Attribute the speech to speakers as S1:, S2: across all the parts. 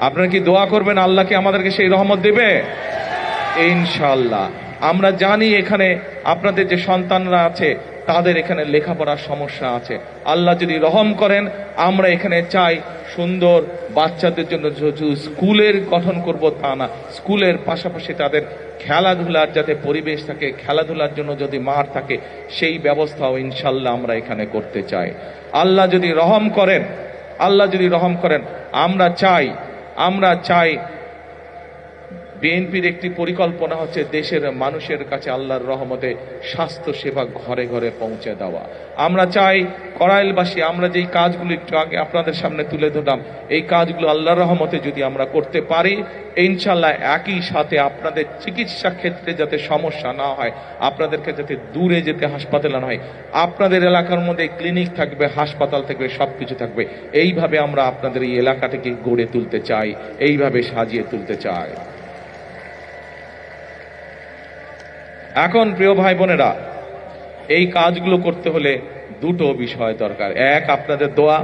S1: আপনারা কি দোয়া করবেন আল্লাহ কি আমাদেরকে সেই রহমত দেবে? ইনশাআল্লাহ। আমরা জানি এখানে আপনাদের যে সন্তানরা আছে তাদের এখানে লেখাপড়ার সমস্যা আছে। আল্লাহ যদি রহম করেন, আমরা এখানে চাই সুন্দর বাচ্চাদের জন্য স্কুলের গঠন করব তা না, স্কুলের পাশাপাশি তাদের খেলাধুলার যাতে পরিবেশ থাকে, খেলাধুলার জন্য যদি মাঠ থাকে, সেই ব্যবস্থাও ইনশাল্লাহ আমরা এখানে করতে চাই। আল্লাহ যদি রহম করেন, আল্লাহ যদি রহম করেন, আমরা চাই বিএনপির একটি পরিকল্পনা হচ্ছে দেশের মানুষের কাছে আল্লাহর রহমতে স্বাস্থ্য সেবা ঘরে ঘরে পৌঁছে দেওয়া। আমরা চাই কড়াইলবাসী, আমরা যেই কাজগুলো একটু আগে আপনাদের সামনে তুলে ধরলাম, এই কাজগুলো আল্লাহর রহমতে যদি আমরা করতে পারি, ইনশাল্লাহ একই সাথে আপনাদের চিকিৎসা ক্ষেত্রে যাতে সমস্যা না হয়, আপনাদেরকে যাতে দূরে যেতে হাসপাতালে না হয়, আপনাদের এলাকার মধ্যে ক্লিনিক থাকবে, হাসপাতাল থাকবে, সবকিছু থাকবে। এইভাবে আমরা আপনাদের এই এলাকাটাকে গড়ে তুলতে চাই, এইভাবে সাজিয়ে তুলতে চাই। এখন প্রিয় ভাই বোনেরা, এই কাজগুলো করতে হলে দুটো বিষয় দরকার। এক, আপনাদের দোয়া,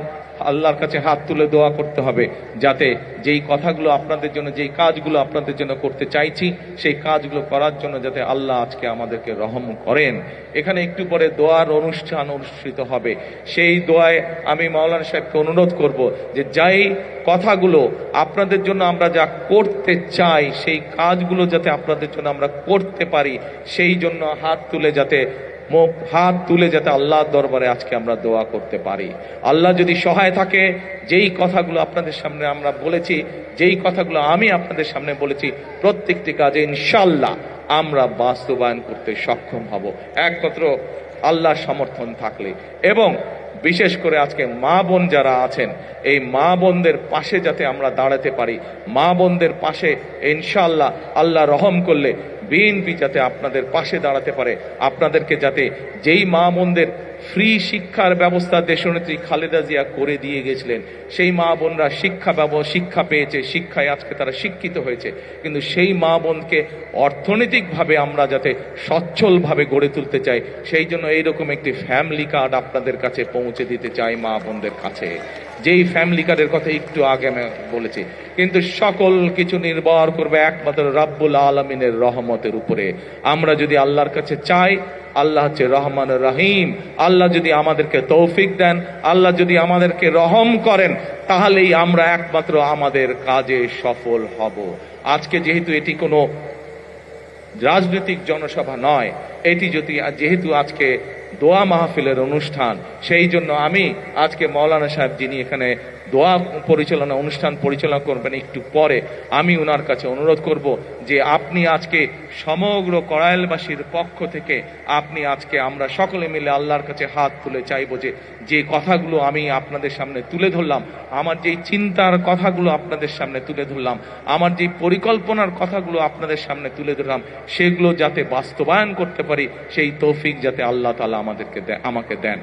S1: আল্লাহর কাছে হাত তুলে দোয়া করতে হবে যাতে যেই কথাগুলো আপনাদের জন্য, যেই কাজগুলো আপনাদের জন্য করতে চাইছি, সেই কাজগুলো করার জন্য যাতে আল্লাহ আজকে আমাদেরকে রহম করেন। এখানে একটু পরে দোয়ার অনুষ্ঠান অনুষ্ঠিত হবে। সেই দোয়ায় আমি মাওলানা সাহেবকে অনুরোধ করব যে যেই কথাগুলো আপনাদের জন্য আমরা যা করতে চাই, সেই কাজগুলো যাতে আপনাদের জন্য আমরা করতে পারি, সেই জন্য হাত তুলে যাতে আল্লাহর দরবারে আজকে আমরা দোয়া করতে পারি। আল্লাহ যদি সহায় থাকে, যেই কথাগুলো আপনাদের সামনে আমরা বলেছি, যেই কথাগুলো আমি আপনাদের সামনে বলেছি, প্রত্যেকটি কাজে ইনশাআল্লাহ আমরা বাস্তবায়ন করতে সক্ষম হব, একমাত্র আল্লাহর সমর্থন থাকলে। এবং বিশেষ করে আজকে মা বোন যারা আছেন, এই মা বোনদের পাশে যাতে আমরা দাঁড়াতে পারি, মা বোনদের পাশে ইনশাআল্লাহ আল্লাহ রহম করলে বিএনপি যাতে আপনাদের পাশে দাঁড়াতে পারে, আপনাদেরকে যাতে যেই মা বোনদের ফ্রি শিক্ষার ব্যবস্থা দেশনেত্রী খালেদা জিয়া করে দিয়ে গেছিলেন, সেই মা বোনরা শিক্ষা পেয়েছে, শিক্ষায় আজকে তারা শিক্ষিত হয়েছে, কিন্তু সেই মা বোনকে অর্থনৈতিকভাবে আমরা যাতে সচ্ছলভাবে গড়ে তুলতে চাই, সেই জন্য এইরকম একটি ফ্যামিলি কার্ড আপনাদের কাছে পৌঁছে দিতে চাই মা বোনদের কাছে। যেই ফ্যামিলি কার্ডের কথা একটু আগে আমি বলেছি, কিন্তু সকল কিছু নির্ভর করবে একমাত্র রাব্বুল আলামিনের রহমতের উপরে। আমরা যদি আল্লাহর কাছে চাই, আল্লাহ হচ্ছে রহমান রহিম, আল্লাহ যদি আমাদেরকে তৌফিক দেন, আল্লাহ যদি আমাদেরকে রহম করেন, তাহলেই আমরা একমাত্র আমাদের কাজে সফল হব। আজকে যেহেতু এটি কোনো রাজনৈতিক জনসভা নয়, এটি যেহেতু আজকে দোয়া মাহফিলের অনুষ্ঠান, সেই জন্য আমি আজকে মাওলানা সাহেব যিনি এখানে দোয়া অনুষ্ঠান পরিচালনা করবেন একটু পরে, আমি ওনার কাছে অনুরোধ করব যে আপনি আজকে সমগ্র কড়াইলবাসীর পক্ষ থেকে আপনি আজকে আমরা সকলে মিলে আল্লাহর কাছে হাত তুলে চাইব যে কথাগুলো আমি আপনাদের সামনে তুলে ধরলাম, আমার যেই চিন্তার কথাগুলো আপনাদের সামনে তুলে ধরলাম, আমার যেই পরিকল্পনার কথাগুলো আপনাদের সামনে তুলে ধরলাম, সেগুলো যাতে বাস্তবায়ন করতে পারি, সেই তৌফিক যাতে আল্লাহ তাআলা আমাকে দেন।